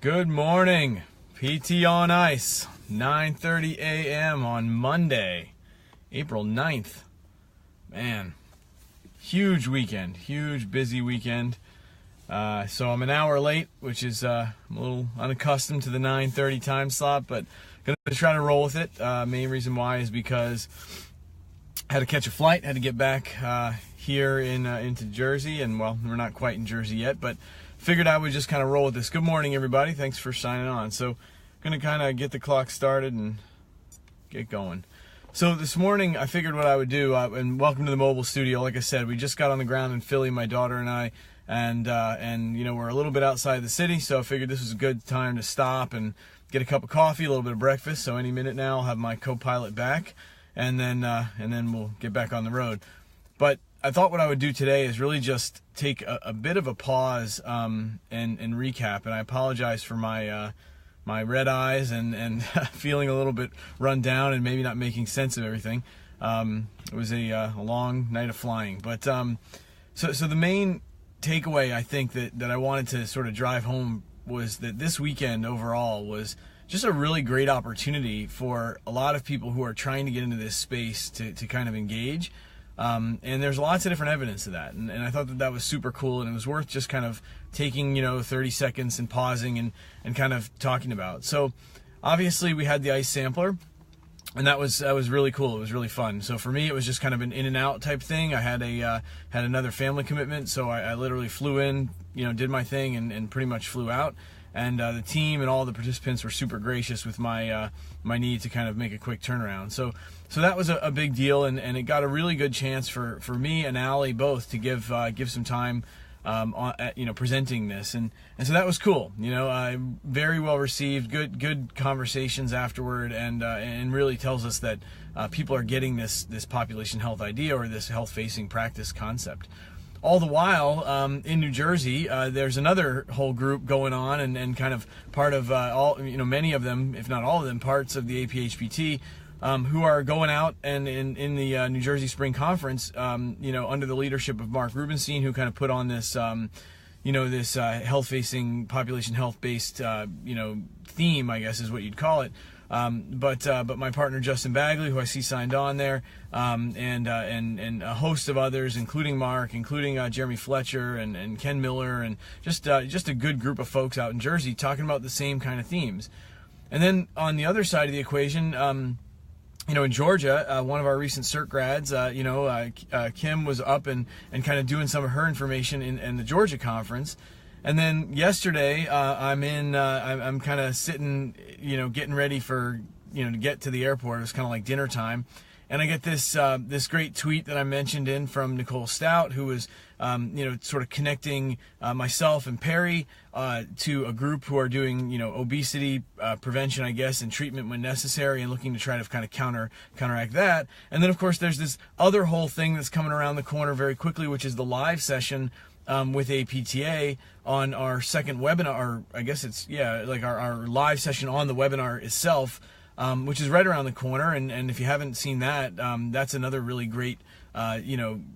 Good morning, PT on Ice, 9:30 a.m. on Monday, April 9th. Man, huge weekend, huge busy weekend. So I'm an hour late, which is I'm a little unaccustomed to the 9:30 time slot, but gonna try to roll with it. Main reason why is because I had to catch a flight, had to get back here into Jersey, and well, we're not quite in Jersey yet, but figured I would just kind of roll with this. Good morning, everybody. Thanks for signing on. So, going to kind of get the clock started and get going. So this morning, I figured what I would do, and welcome to the mobile studio. Like I said, we just got on the ground in Philly, my daughter and I, and you know, we're a little bit outside the city, so I figured this was a good time to stop and get a cup of coffee, a little bit of breakfast. So any minute now, I'll have my co-pilot back, and then we'll get back on the road. But I thought what I would do today is really just take a bit of a pause and recap. And I apologize for my my red eyes and feeling a little bit run down and maybe not making sense of everything. It was a long night of flying. But so the main takeaway I think that I wanted to sort of drive home was that this weekend overall was just a really great opportunity for a lot of people who are trying to get into this space to kind of engage. And there's lots of different evidence of that, and I thought that was super cool, and it was worth just kind of taking 30 seconds and pausing and kind of talking about. So obviously we had the ice sampler, and that was really cool. It was really fun. So for me, it was just kind of an in and out type thing. I had another family commitment, so I literally flew in, did my thing, and pretty much flew out. And the team and all the participants were super gracious with my my need to kind of make a quick turnaround. So that was a big deal, and it got a really good chance for me and Allie both to give some time presenting this, and so that was cool. Very well received, good conversations afterward, and really tells us that people are getting this population health idea or this health facing practice concept. All the while, in New Jersey, there's another whole group going on, and kind of part of many of them, if not all of them, parts of the APHPT, who are going out and in the New Jersey Spring Conference, under the leadership of Mark Rubenstein, who kind of put on this, this health-facing, population health-based, theme, I guess is what you'd call it. But my partner Justin Bagley, who I see signed on there, and a host of others, including Mark, including Jeremy Fletcher and Ken Miller, and just a good group of folks out in Jersey talking about the same kind of themes. And then on the other side of the equation, in Georgia, one of our recent CERT grads, Kim was up and kind of doing some of her information in the Georgia conference. And then yesterday, I'm kind of sitting, getting ready for, to get to the airport. It was kind of like dinner time. And I get this great tweet that I mentioned in from Nicole Stout, who was, sort of connecting myself and Perry to a group who are doing, obesity prevention, I guess, and treatment when necessary, and looking to try to kind of counteract that. And then, of course, there's this other whole thing that's coming around the corner very quickly, which is the live session with APTA on our second webinar, or I guess it's, our live session on the webinar itself, which is right around the corner. And if you haven't seen that, that's another really great,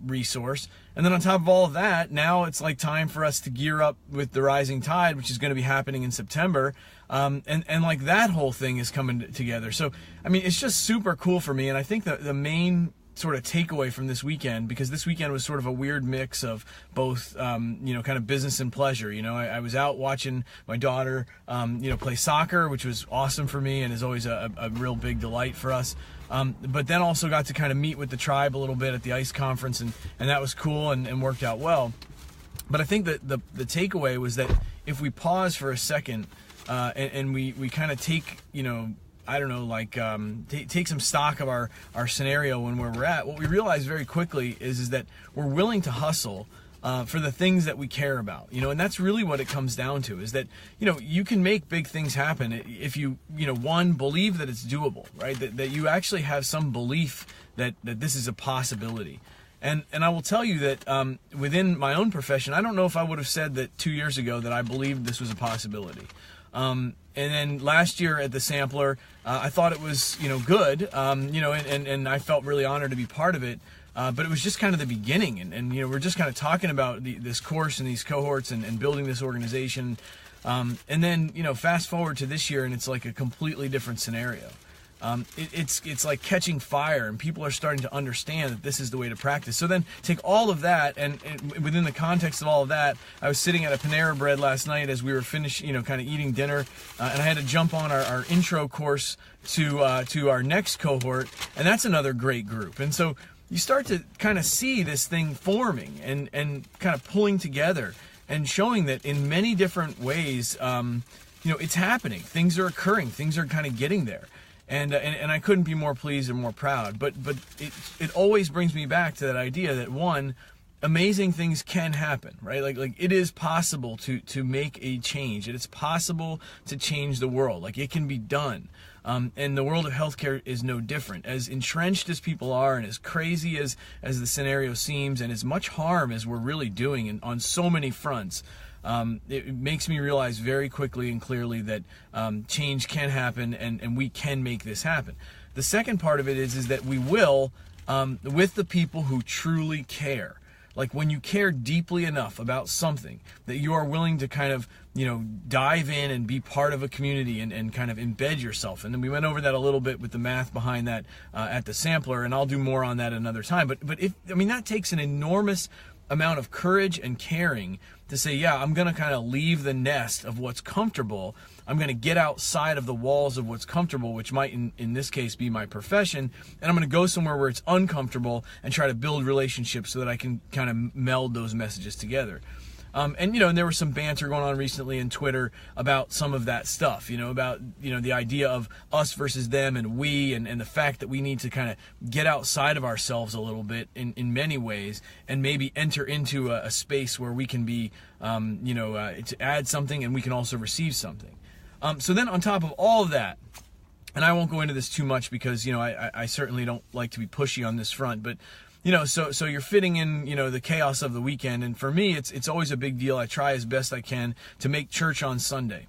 resource. And then on top of all of that, now it's like time for us to gear up with the Rising Tide, which is going to be happening in September. And like that whole thing is coming together. So, I mean, it's just super cool for me. And I think the main sort of takeaway from this weekend, because this weekend was sort of a weird mix of both, kind of business and pleasure. I was out watching my daughter, play soccer, which was awesome for me and is always a real big delight for us. But then also got to kind of meet with the tribe a little bit at the ICE conference, and that was cool and worked out well. But I think that the takeaway was that if we pause for a second, and we kind of take, take some stock of our scenario when we're at, what we realize very quickly is that we're willing to hustle for the things that we care about, and that's really what it comes down to, is that, you can make big things happen if you, one, believe that it's doable, right? That you actually have some belief that this is a possibility. And I will tell you that within my own profession, I don't know if I would have said that 2 years ago that I believed this was a possibility. And then last year at the sampler, I thought it was, good, and I felt really honored to be part of it. But it was just kind of the beginning, and we're just kind of talking about this course and these cohorts and building this organization. And then, fast forward to this year, and it's like a completely different scenario. It's like catching fire, and people are starting to understand that this is the way to practice. So then take all of that, and within the context of all of that, I was sitting at a Panera Bread last night as we were finishing, kind of eating dinner, and I had to jump on our intro course to our next cohort, and that's another great group. And so you start to kind of see this thing forming and kind of pulling together and showing that in many different ways, it's happening. Things are occurring. Things are kind of getting there. And I couldn't be more pleased and more proud. But it always brings me back to that idea that, one, amazing things can happen, right? Like it is possible to make a change. It is possible to change the world. Like, it can be done. And the world of healthcare is no different. As entrenched as people are, and as crazy as the scenario seems, and as much harm as we're really doing on so many fronts, it makes me realize very quickly and clearly that change can happen, and we can make this happen. The second part of it is that we will, with the people who truly care. Like, when you care deeply enough about something that you are willing to kind of, dive in and be part of a community and kind of embed yourself. And then we went over that a little bit with the math behind that at the sampler, and I'll do more on that another time. But that takes an enormous amount of courage and caring to say, yeah, I'm going to kind of leave the nest of what's comfortable. I'm going to get outside of the walls of what's comfortable, which might in this case be my profession, and I'm going to go somewhere where it's uncomfortable and try to build relationships so that I can kind of meld those messages together. And there was some banter going on recently in Twitter about some of that stuff, about the idea of us versus them and we, and the fact that we need to kind of get outside of ourselves a little bit in many ways, and maybe enter into a space where we can be, to add something, and we can also receive something. So then on top of all of that, and I won't go into this too much because, I certainly don't like to be pushy on this front, but so you're fitting in, the chaos of the weekend. And for me, it's always a big deal. I try as best I can to make church on Sunday.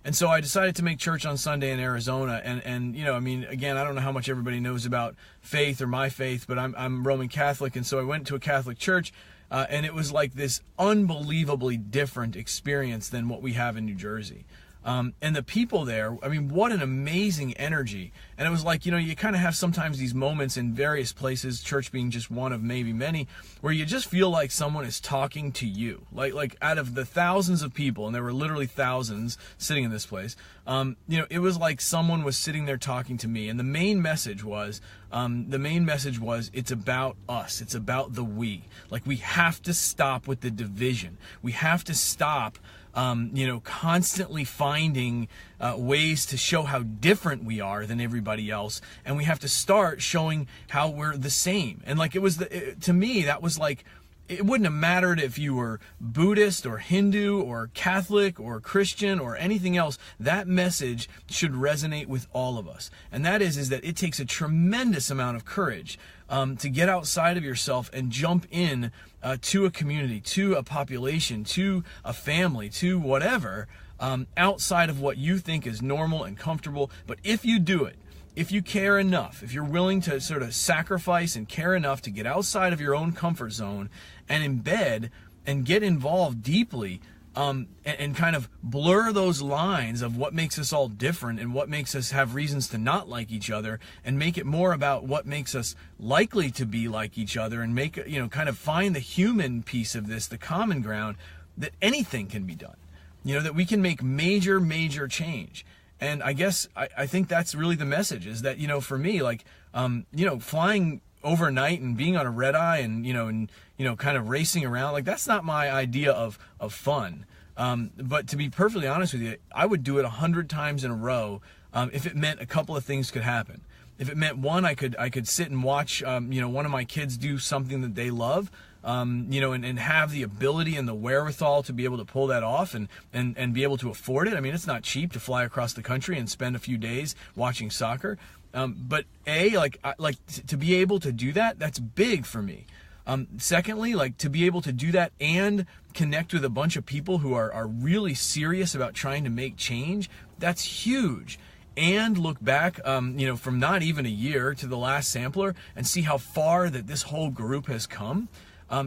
And so I decided to make church on Sunday in Arizona. And again, I don't know how much everybody knows about faith or my faith, but I'm Roman Catholic. And so I went to a Catholic church, and it was like this unbelievably different experience than what we have in New Jersey. And the people there, what an amazing energy. And it was like, you kind of have sometimes these moments in various places, church being just one of maybe many, where you just feel like someone is talking to you. Like out of the thousands of people, and there were literally thousands sitting in this place, it was like someone was sitting there talking to me. And the main message was, it's about us. It's about the we. Like, we have to stop with the division. We have to stop constantly finding ways to show how different we are than everybody else, and we have to start showing how we're the same. And like, to me, that was like, it wouldn't have mattered if you were Buddhist or Hindu or Catholic or Christian or anything else. That message should resonate with all of us. And that is that it takes a tremendous amount of courage to get outside of yourself and jump in to a community, to a population, to a family, to whatever, outside of what you think is normal and comfortable. But if you do it, if you care enough, if you're willing to sort of sacrifice and care enough to get outside of your own comfort zone and embed and get involved deeply, and kind of blur those lines of what makes us all different and what makes us have reasons to not like each other, and make it more about what makes us likely to be like each other, and make, kind of find the human piece of this, the common ground, that anything can be done, that we can make major, major change. And I guess I think that's really the message, is that, for me, like, flying overnight and being on a red eye and, kind of racing around, like, that's not my idea of fun. But to be perfectly honest with you, I would do it 100 times in a row if it meant a couple of things could happen. If it meant, one, I could sit and watch, one of my kids do something that they love, and have the ability and the wherewithal to be able to pull that off and be able to afford it. It's not cheap to fly across the country and spend a few days watching soccer. But to be able to do that, that's big for me. Secondly, like, to be able to do that and connect with a bunch of people who are really serious about trying to make change, that's huge. and look back, from not even a year to the last sampler and see how far that this whole group has come.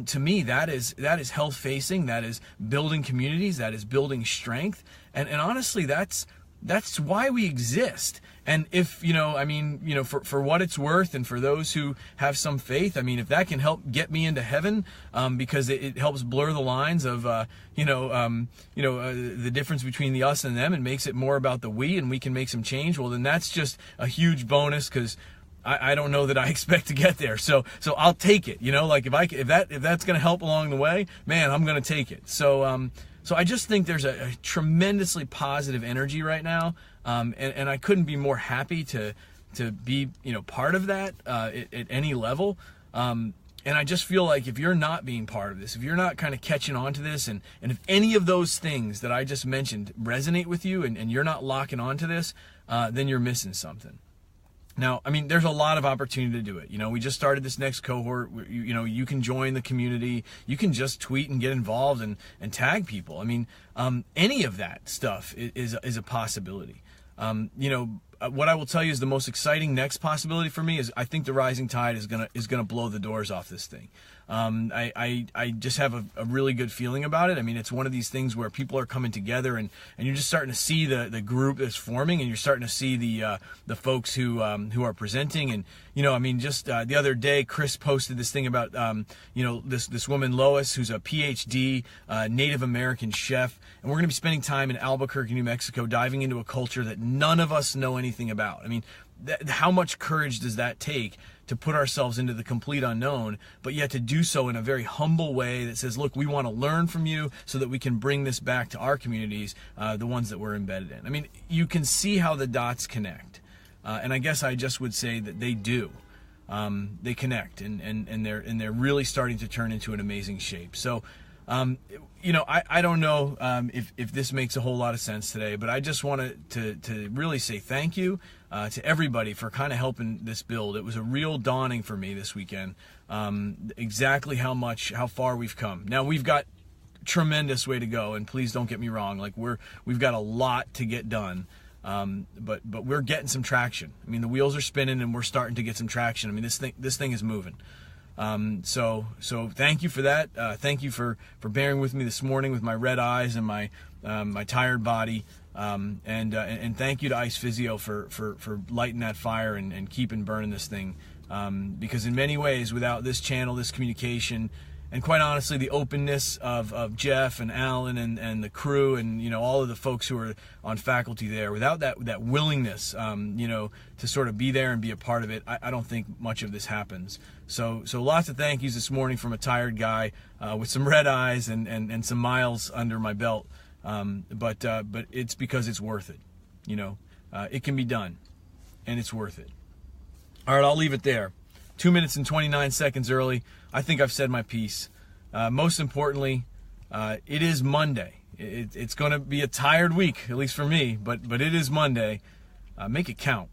To me, that is health facing, that is building communities, that is building strength, and honestly, that's why we exist. And if, for what it's worth, and for those who have some faith, if that can help get me into heaven, because it helps blur the lines of, the difference between the us and them, and makes it more about the we, and we can make some change, well, then that's just a huge bonus, because I don't know that I expect to get there. So I'll take it, if that's going to help along the way, man, I'm going to take it. So I just think there's a tremendously positive energy right now. And I couldn't be more happy to be, part of that, at any level. And I just feel like if you're not being part of this, if you're not kind of catching on to this, and if any of those things that I just mentioned resonate with you, and you're not locking on to this, then you're missing something. Now, there's a lot of opportunity to do it. We just started this next cohort. You can join the community. You can just tweet and get involved and tag people. Any of that stuff is a possibility. What I will tell you is the most exciting next possibility for me is I think the rising tide is gonna blow the doors off this thing. I just have a really good feeling about it. It's one of these things where people are coming together, and you're just starting to see the group that's forming, and you're starting to see the folks who are presenting. And just the other day, Chris posted this thing about this woman Lois, who's a PhD Native American chef, and we're going to be spending time in Albuquerque, New Mexico, diving into a culture that none of us know anything about. How much courage does that take to put ourselves into the complete unknown, but yet to do so in a very humble way that says, look, we want to learn from you so that we can bring this back to our communities, the ones that we're embedded in. You can see how the dots connect. And I guess I just would say that they do. They connect, and they're really starting to turn into an amazing shape. So, I don't know if this makes a whole lot of sense today, but I just wanted to really say thank you to everybody for kind of helping this build. It was a real dawning for me this weekend, exactly how far we've come. Now, we've got tremendous way to go, and please don't get me wrong, we've got a lot to get done. But we're getting some traction. The wheels are spinning, and we're starting to get some traction. This thing is moving. So thank you for that. Thank you for bearing with me this morning with my red eyes and my tired body. And thank you to Ice Physio for lighting that fire and keeping burning this thing. Because in many ways, without this channel, this communication, and quite honestly, the openness of Jeff and Alan and the crew, and all of the folks who are on faculty there, without that willingness, to sort of be there and be a part of it, I don't think much of this happens. So lots of thank yous this morning from a tired guy with some red eyes and some miles under my belt. But it's because it's worth it. It can be done, and it's worth it. All right, I'll leave it there. 2 minutes and 29 seconds early. I think I've said my piece. Most importantly, it is Monday. It's going to be a tired week, at least for me, but it is Monday. Make it count.